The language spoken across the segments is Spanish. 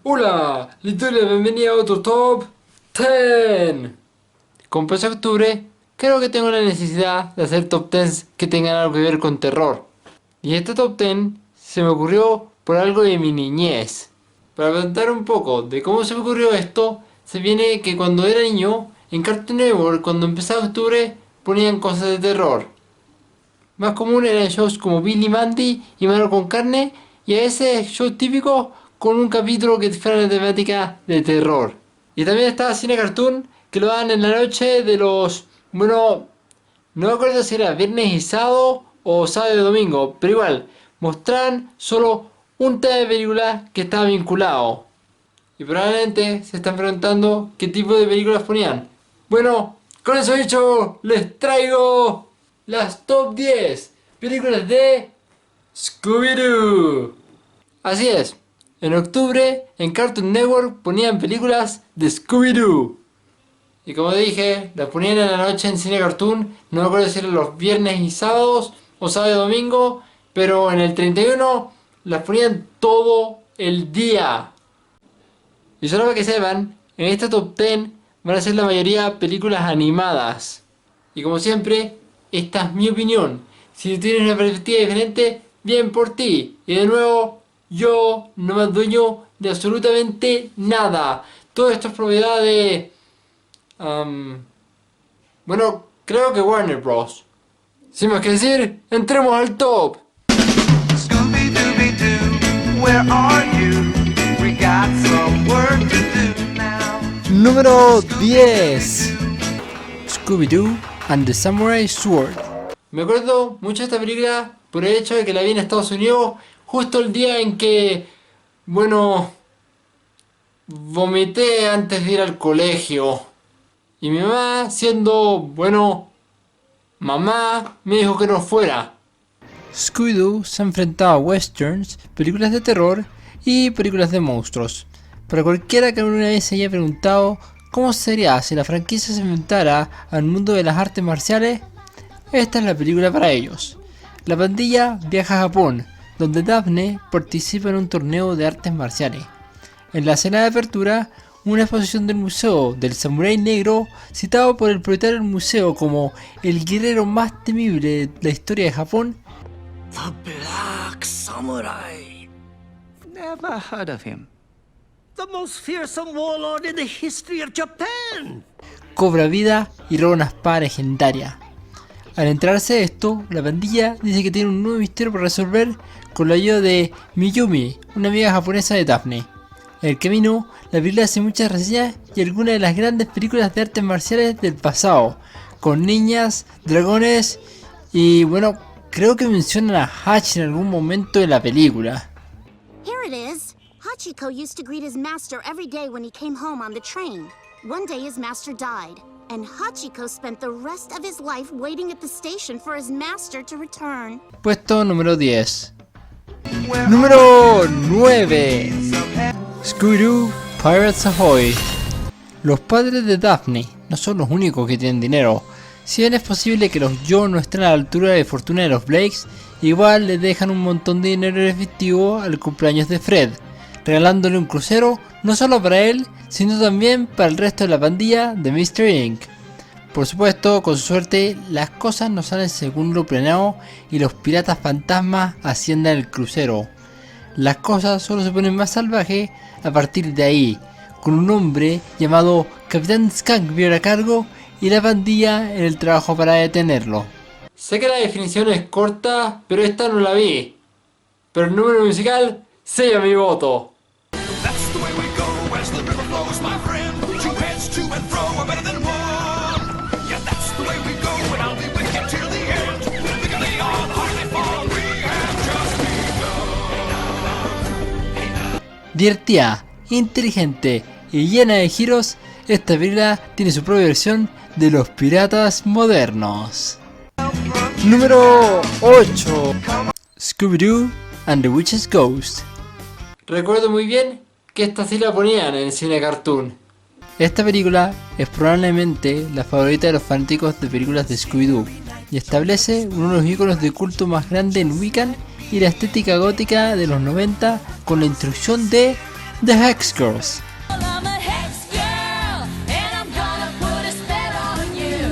Hola, les doy la bienvenida a otro Top 10. Como pasó octubre, creo que tengo la necesidad de hacer Top 10 que tengan algo que ver con terror. Y este Top 10 se me ocurrió por algo de mi niñez. Para contar un poco de cómo se me ocurrió esto, se viene que cuando era niño, en Cartoon Network, cuando empezaba octubre, ponían cosas de terror. Más común eran shows como Billy Mandy y Mano con Carne, y a veces shows típicos con un capítulo que fuera de temática de terror. Y también estaba Cine Cartoon, que lo daban en la noche de los... Bueno, no me acuerdo si era viernes y sábado o sábado y domingo, pero igual, mostraban solo un tema de película que estaba vinculado. Y probablemente se están preguntando qué tipo de películas ponían. Bueno, con eso dicho, les traigo las top 10 películas de Scooby-Doo. Así es, en octubre en Cartoon Network ponían películas de Scooby-Doo. Y como dije, las ponían en la noche en Cine Cartoon, no me acuerdo si eran los viernes y sábados o sábado y domingo, pero en el 31 las ponían todo el día. Y solo para que sepan, en este top 10 van a ser la mayoría películas animadas. Y como siempre, esta es mi opinión. Si tú tienes una perspectiva diferente, bien por ti. Y de nuevo, yo no me dueño de absolutamente nada. Todo esto es propiedad de... bueno, creo que Warner Bros. Sin más que decir, entremos al top. Scooby-Dooby-Doo, where are you? We got some work to do now. Número 10. Scooby-Doo and the Samurai Sword. Me acuerdo mucho de esta película por el hecho de que la vi en Estados Unidos justo el día en que, bueno, vomité antes de ir al colegio. Y mi mamá, siendo, bueno, mamá, me dijo que no fuera. Scooby-Doo se ha enfrentado a westerns, películas de terror y películas de monstruos. Para cualquiera que alguna vez se haya preguntado cómo sería si la franquicia se enfrentara al mundo de las artes marciales, esta es la película para ellos. La pandilla viaja a Japón, donde Daphne participa en un torneo de artes marciales. En la escena de apertura, una exposición del Museo del Samurái Negro, citado por el propietario del museo como el guerrero más temible de la historia de Japón, The Black Samurai. Never heard of him. The most fearsome warlord in the history of Japan. cobra vida y roba una espada legendaria. Al enterarse de esto, la pandilla dice que tiene un nuevo misterio por resolver con la ayuda de Miyumi, una amiga japonesa de Daphne. En el camino, la película hace muchas reseñas y algunas de las grandes películas de artes marciales del pasado, con niñas, dragones y bueno, creo que mencionan a Hachi en algún momento de la película. Here it is. Hachiko used to greet his master every day when he came home on the train. One day his master died, and Hachiko spent the rest of his life waiting at the station for his master to return. Puesto número 10. Número 9. Scooby-Doo Pirates Ahoy. Los padres de Daphne no son los únicos que tienen dinero. Si bien es posible que los Joe no estén a la altura de fortuna de los Blakes, igual les dejan un montón de dinero en efectivo al cumpleaños de Fred, regalándole un crucero no solo para él, sino también para el resto de la pandilla de Mr. Inc. Por supuesto, con su suerte, las cosas no salen según lo planeado y los piratas fantasmas ascienden el crucero. Las cosas solo se ponen más salvajes a partir de ahí, con un hombre llamado Capitán Skankbeard a cargo y la pandilla en el trabajo para detenerlo. Sé que la definición es corta, pero esta no la vi. Pero el número musical sella mi voto. That's the way we go as the river flows, my friend. Two heads to and fro are better than one. Yeah, that's the way we go, and I'll be with you till the end. Legally on Harley Fall, we have just begun. Divertida, inteligente y llena de giros, esta película tiene su propia versión de los piratas modernos. Número 8. Scooby-Doo and the Witch's Ghost. Recuerdo muy bien que esta sí la ponían en el cine cartoon. Esta película es probablemente la favorita de los fanáticos de películas de Scooby-Doo y establece uno de los íconos de culto más grande en Wiccan y la estética gótica de los 90 con la introducción de The Hex Girls. I'm a hex girl, and I'm gonna put a spell on you.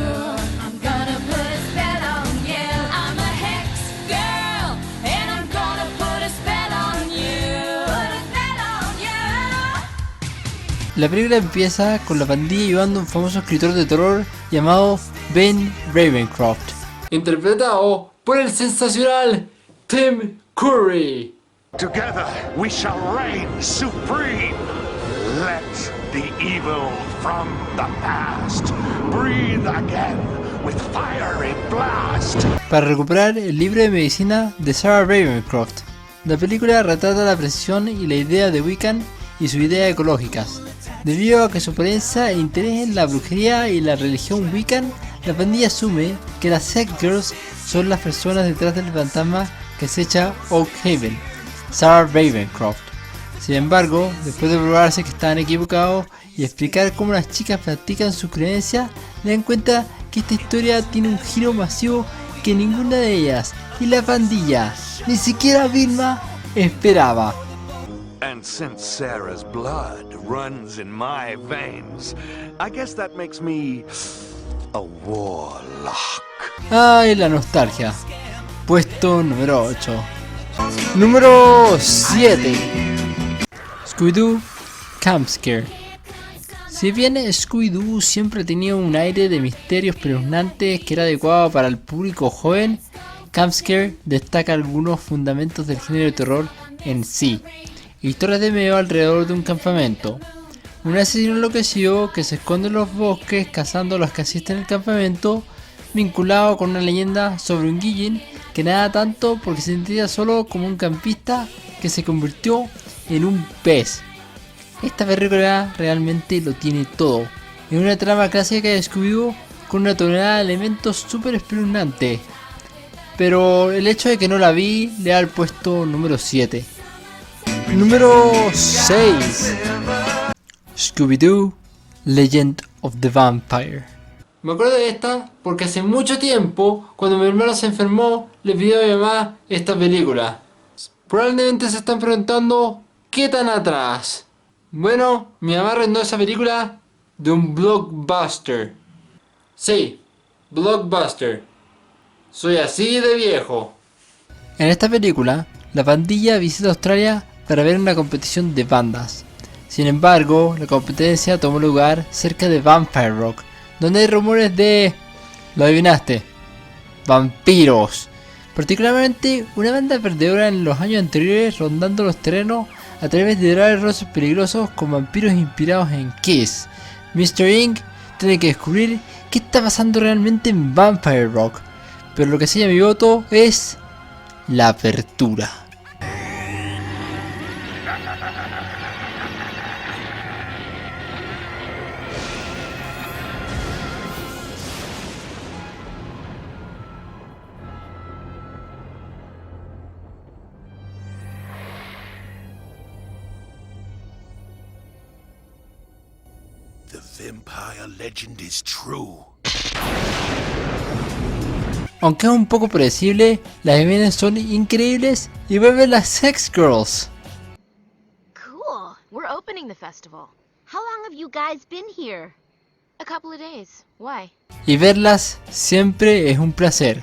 I'm gonna put a spell on you. I'm a hex girl, and I'm gonna put a spell on you. Put a spell on you. La película empieza con la pandilla ayudando a un famoso escritor de terror llamado Ben Ravencroft. Interpretado por el sensacional Tim Curry. Together we shall reign supreme. Let the evil from the past breathe again with fiery blast. Para recuperar el libro de medicina de Sarah Ravencroft. La película retrata la precisión y la idea de Wiccan y sus ideas ecológicas. Debido a que su apariencia e interés en la brujería y la religión Wiccan, la pandilla asume que las Hex Girls son las personas detrás del fantasma que acecha Oak Haven, Sarah Ravencroft. Sin embargo, después de probarse que estaban equivocados y explicar cómo las chicas practican sus creencias, le dan cuenta que esta historia tiene un giro masivo que ninguna de ellas, y la pandilla, ni siquiera Vilma, esperaba. And since Sarah's blood runs in my veins, I guess that makes me a warlock. Ay, la nostalgia. Puesto número 8. Número 7. Scooby-Doo Camp Scare. Si bien Scooby-Doo siempre tenía un aire de misterios espeluznantes que era adecuado para el público joven, Camp Scare destaca algunos fundamentos del género de terror en sí. Historias de miedo alrededor de un campamento. Un asesino enloquecido que se esconde en los bosques cazando a los que asisten al campamento, vinculado con una leyenda sobre un Guillin que nada tanto porque se sentía solo como un campista que se convirtió en un pez. Esta película realmente lo tiene todo. Es una trama clásica de Scooby-Doo con una tonelada de elementos súper espeluznantes. Pero el hecho de que no la vi le da el puesto número 7. Número 6. Scooby-Doo Legend of the Vampire. Me acuerdo de esta porque hace mucho tiempo, cuando mi hermano se enfermó, le pidió a mi mamá esta película. Probablemente se están preguntando, ¿qué tan atrás? Bueno, mi mamá arrendó esa película de un blockbuster. Sí, blockbuster. Soy así de viejo. En esta película, la pandilla visita Australia para ver una competición de bandas. Sin embargo, la competencia tomó lugar cerca de Vampire Rock, donde hay rumores de... lo adivinaste, vampiros. Particularmente una banda perdedora en los años anteriores rondando los terrenos a través de raros rostros peligrosos con vampiros inspirados en Kiss. Mr. Ink tiene que descubrir qué está pasando realmente en Vampire Rock, pero lo que sella mi voto es la apertura. The vampire legend is true. Aunque es un poco predecible, las imágenes son increíbles y vuelven las Hex Girls. Cool. We're opening the festival. How long have you guys been here? A couple of days. Why? Y verlas siempre es un placer.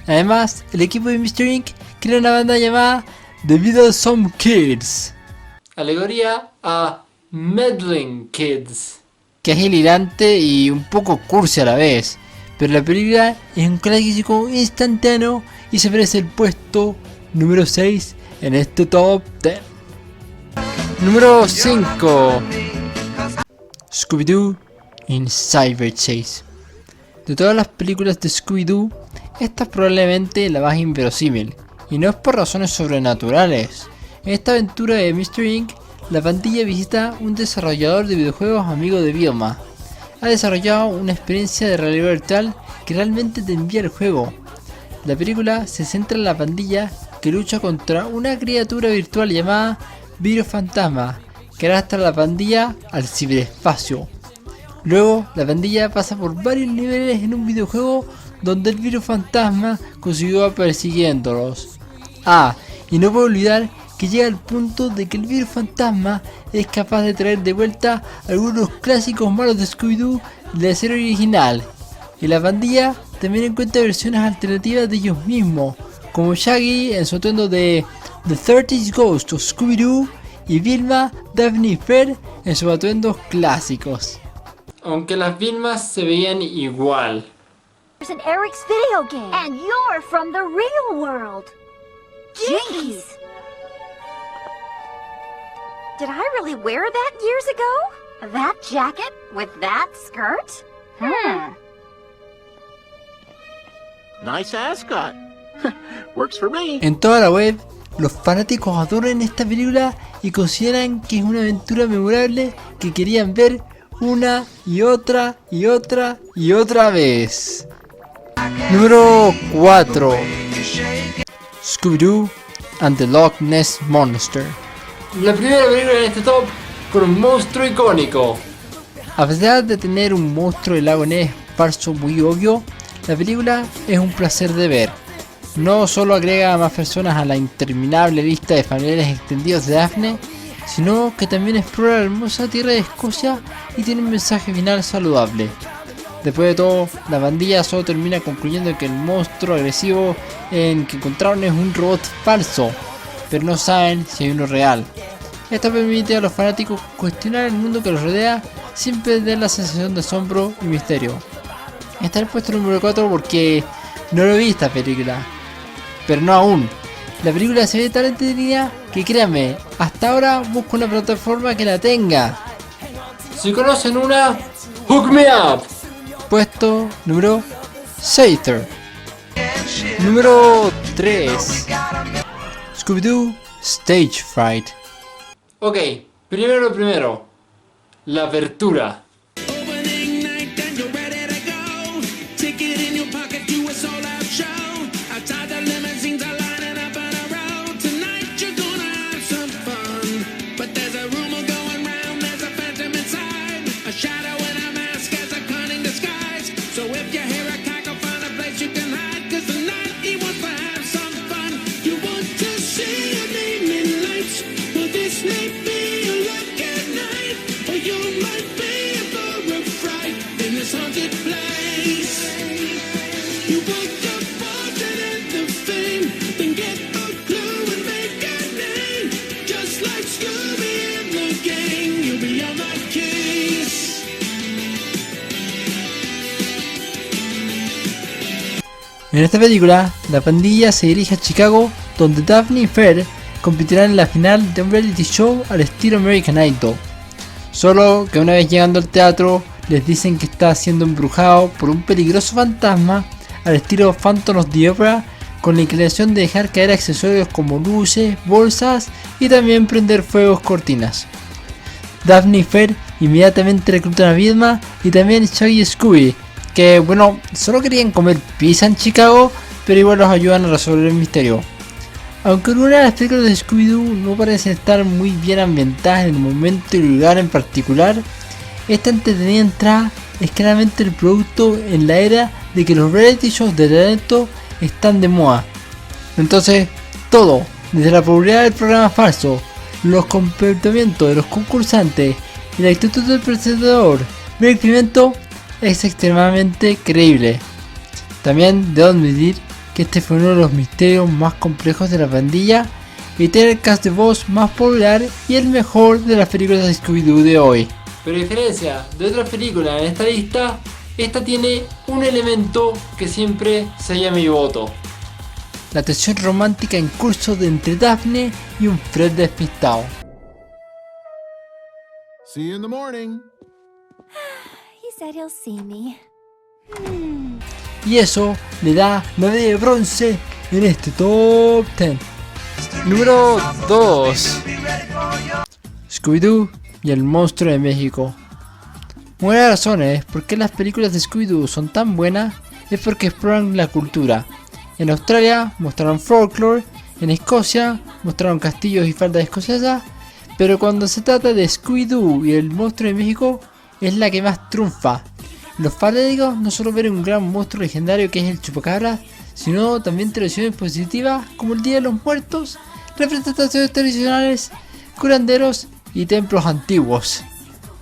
Además, el equipo de Mr. Ink crea una banda llamada The Some Kids, Alegoría a Meddling Kids. que es hilirante y un poco cursi a la vez, pero la película es un clásico instantáneo y se merece el puesto número 6 en este top 10. Número 5. Scooby-Doo in Cyber Chase. De todas las películas de Scooby-Doo, esta es probablemente la más inverosímil, y no es por razones sobrenaturales. En esta aventura de Mr. Ink, la pandilla visita un desarrollador de videojuegos amigo de Vilma. Ha desarrollado una experiencia de realidad virtual que realmente te envía el juego. La película se centra en la pandilla que lucha contra una criatura virtual llamada Virus Fantasma, que arrastra a la pandilla al ciberespacio. Luego, la pandilla pasa por varios niveles en un videojuego donde el virus fantasma consiguió persiguiéndolos. Ah, y no puedo olvidar que llega al punto de que el virus fantasma es capaz de traer de vuelta algunos clásicos malos de Scooby-Doo de la serie original. Y la pandilla también encuentra versiones alternativas de ellos mismos, como Shaggy en su atuendo de The 30s Ghost of Scooby-Doo y Vilma, Daphne y Fred en sus atuendos clásicos. Aunque las Vilmas se veían igual. There's an Eric's video game. And you're from the real world. Jinkies! Did I really wear that years ago? That jacket with that skirt? Nice ascot. Works for me. En toda la web, los fanáticos adoran esta película y consideran que es una aventura memorable que querían ver una y otra y otra y otra vez. Número 4. Scooby-Doo and the Loch Ness Monster. La primera película en este top con un monstruo icónico. A pesar de tener un monstruo del lago Ness falso muy obvio, la película es un placer de ver. No solo agrega a más personas a la interminable lista de familiares extendidos de Daphne, sino que también explora la hermosa tierra de Escocia y tiene un mensaje final saludable. Después de todo, la pandilla solo termina concluyendo que el monstruo agresivo en que encontraron es un robot falso, pero no saben si hay uno real. Esto permite a los fanáticos cuestionar el mundo que los rodea sin perder la sensación de asombro y misterio. Está en el puesto número 4 porque no lo vi esta película, pero no aún. La película se ve tan entretenida que créanme, hasta ahora busco una plataforma que la tenga. Si conocen una, hook me up. Puesto número 6. Número 3. Scooby-Doo Stage Fright. Ok, primero. La apertura. Opening night and you're ready to go. Ticket in your pocket to a sold-out show. Outside the limousines are lining up in a row. Tonight you're gonna have some fun. But there's a rumor going round, there's a phantom inside. A shadow in a mask has a cunning disguise. So if you hear a cackle, find a place you can hide. 'Cause tonight he wants to have some fun. You want to see a name in lights. Well, this may be a lucky night. Or you might be in for a fright in this haunted place. You want the fortune and the fame, then get a clue and make a name. Just like Scooby and the gang, you'll be on the case. En esta película, la pandilla se dirige a Chicago, donde Daphne y Fred competirán en la final de un reality show al estilo American Idol. Solo que una vez llegando al teatro, les dicen que está siendo embrujado por un peligroso fantasma al estilo Phantom of the Opera, con la inclinación de dejar caer accesorios como luces, bolsas y también prender fuegos cortinas. Daphne y Fred inmediatamente reclutan a Vilma y también Shaggy y Scooby, que bueno, solo querían comer pizza en Chicago, pero igual los ayudan a resolver el misterio. Aunque algunas de las películas de Scooby-Doo no parecen estar muy bien ambientadas en el momento y lugar en particular, esta entretenida entrada es claramente el producto en la era de que los reality shows de talento están de moda. Entonces, todo, desde la popularidad del programa falso, los comportamientos de los concursantes y la actitud del presentador, el experimento, es extremadamente creíble. También debo admitir que este fue uno de los misterios más complejos de la pandilla y tiene el cast de voz más popular y el mejor de las películas de Scooby-Doo de hoy. Pero a diferencia de otras películas en esta lista, esta tiene un elemento que siempre sella mi voto. La tensión romántica en curso de entre Daphne y un Fred despistado. See you in the morning. He said he'll see me. Y eso le da medalla de bronce en este top 10. Número 2. Scooby-Doo y el monstruo de México. Una de las razones por qué las películas de Scooby-Doo son tan buenas es porque exploran la cultura. En Australia mostraron folklore, en Escocia mostraron castillos y faldas escocesas, pero cuando se trata de Scooby-Doo y el monstruo de México es la que más triunfa. Los fanáticos no solo ven un gran monstruo legendario que es el chupacabras, sino también tradiciones positivas como el Día de los Muertos, representaciones tradicionales, curanderos y templos antiguos.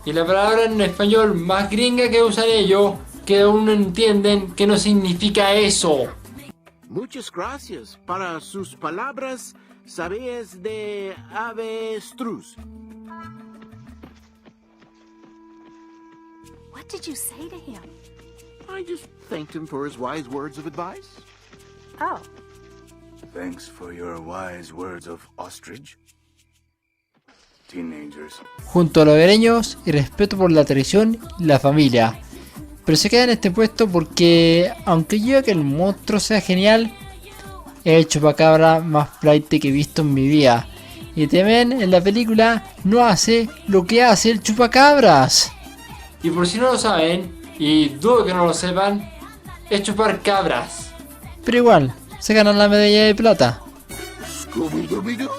Y la palabra en español más gringa que usan ellos, que aún no entienden que no significa eso. Muchas gracias para sus palabras sabias de avestruz. What did you say to him? I just thanked him for his wise words of advice. Oh. Thanks for your wise words of ostrich. Teenagers. Junto a los hogareños y respeto por la tradición y la familia. Pero se queda en este puesto porque, aunque yo que el monstruo sea genial, es el chupacabra más flighty que he visto en mi vida. Y también en la película no hace lo que hace el chupacabras. Y por si no lo saben, y dudo que no lo sepan, es chupar cabras. Pero igual, se ganan la medalla de plata. Scooby-Dooby-Doo.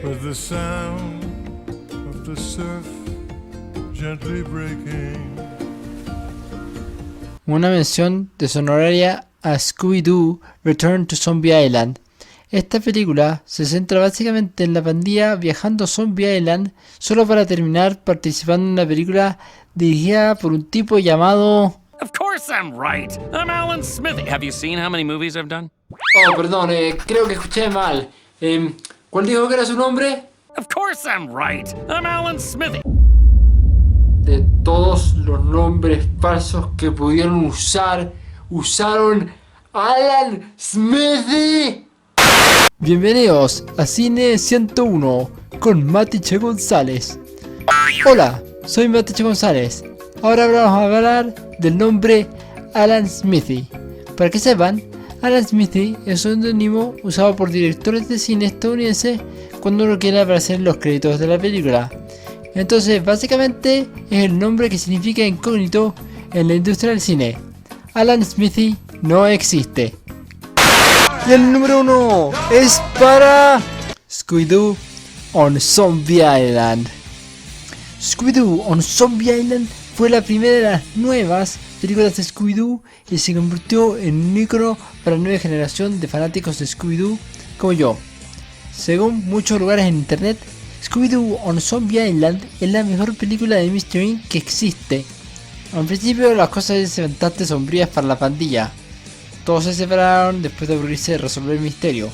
With the sound of the surf gently breaking. Una mención deshonoraria a Scooby-Doo Return to Zombie Island. Esta película se centra básicamente en la pandilla viajando a Zombie Island solo para terminar participando en una película dirigida por un tipo llamado... Of course I'm right. I'm Alan Smithy. Have you seen how many movies I've done? Oh, perdón, creo que escuché mal. ¿Cuál dijo que era su nombre? Of course I'm right. I'm Alan Smithy. De todos los nombres falsos que pudieron usar, usaron Alan Smithy. Bienvenidos a Cine 101 con Matiche González. Hola, soy Matiche González. Ahora vamos a hablar del nombre Alan Smithy. Para que sepan, Alan Smithy es un seudónimo usado por directores de cine estadounidenses cuando no quieren aparecer en los créditos de la película. Entonces, básicamente es el nombre que significa incógnito en la industria del cine. Alan Smithy no existe. Y el número 1 es para Scooby-Doo on Zombie Island. Scooby-Doo on Zombie Island fue la primera de las nuevas películas de Scooby-Doo y se convirtió en un ícono para la nueva generación de fanáticos de Scooby-Doo como yo. Según muchos lugares en internet, Scooby-Doo on Zombie Island es la mejor película de Mr. Inc. que existe. Al principio las cosas eran bastante sombrías para la pandilla. Todos se separaron después de aburrirse de resolver el misterio.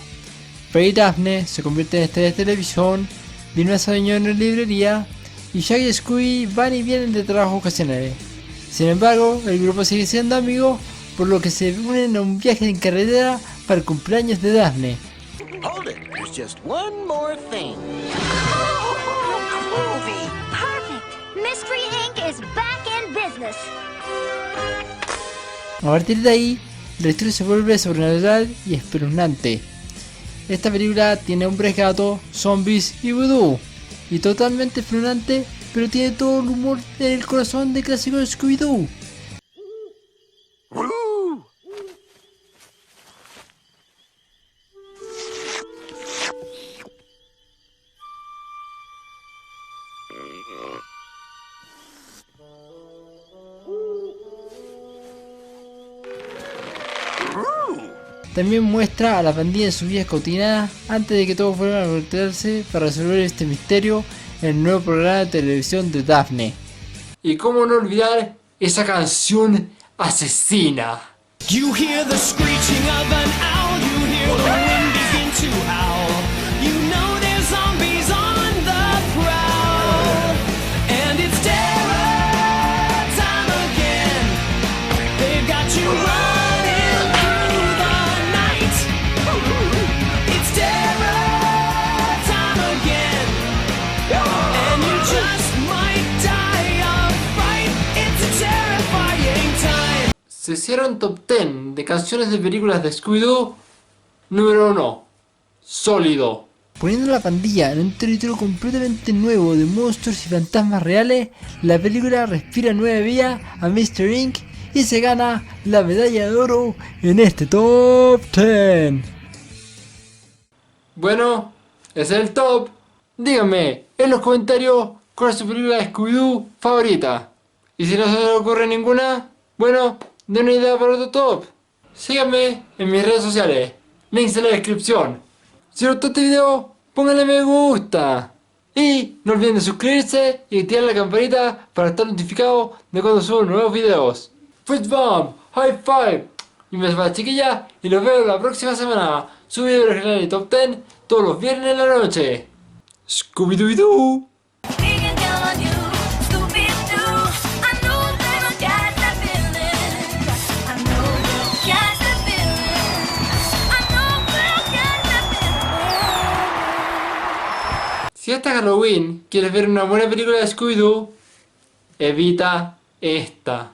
Fred y Daphne se convierten en estrellas de televisión, Dino es dueño en una librería y Shaggy y Scooby van y vienen de trabajos ocasionales. Sin embargo, el grupo sigue siendo amigos, por lo que se unen a un viaje en carretera para el cumpleaños de Daphne. Hold it. There's just one more thing. Perfect! Mystery Inc. is back in business. A partir de ahí, la historia se vuelve sobrenatural y espeluznante. Esta película tiene hombres gatos, zombies y vudú. Y totalmente espeluznante, pero tiene todo el humor en el corazón de clásico de Scooby-Doo. También muestra a la pandilla en sus vidas cotidianas antes de que todos vuelvan a conectarse para resolver este misterio en el nuevo programa de televisión de Daphne. Y cómo no olvidar esa canción asesina. You hear the screeching of an owl, you hear the wind begin to howl. You know there's zombies on the prowl. And it's terror time again. They've got you running through the night. It's terror time again. Se hicieron top 10 de canciones de películas de Scooby-Doo. Número 1. Sólido. Poniendo la pandilla en un territorio completamente nuevo de monstruos y fantasmas reales, la película respira nueva vida a Mr. Inc. y se gana la medalla de oro en este top 10. Bueno, ese es el top. Díganme en los comentarios cuál es su película de Scooby-Doo favorita. Y si no se les ocurre ninguna, bueno, den una idea para otro top. Síganme en mis redes sociales, links en la descripción. Si les gustó este video, pónganle me gusta. Y no olviden de suscribirse y activar la campanita para estar notificados de cuando subo nuevos videos. Fist bump, high five. Y me para chiquilla y los veo la próxima semana. Subo video regional y top 10 todos los viernes en la noche. Scooby-Doo! Digging down on you, Scooby-Doo. I know that I got that feeling. I know that I got that feeling. I know that I got that feeling. Si hasta Halloween quieres ver una buena película de Scooby-Doo, evita esta.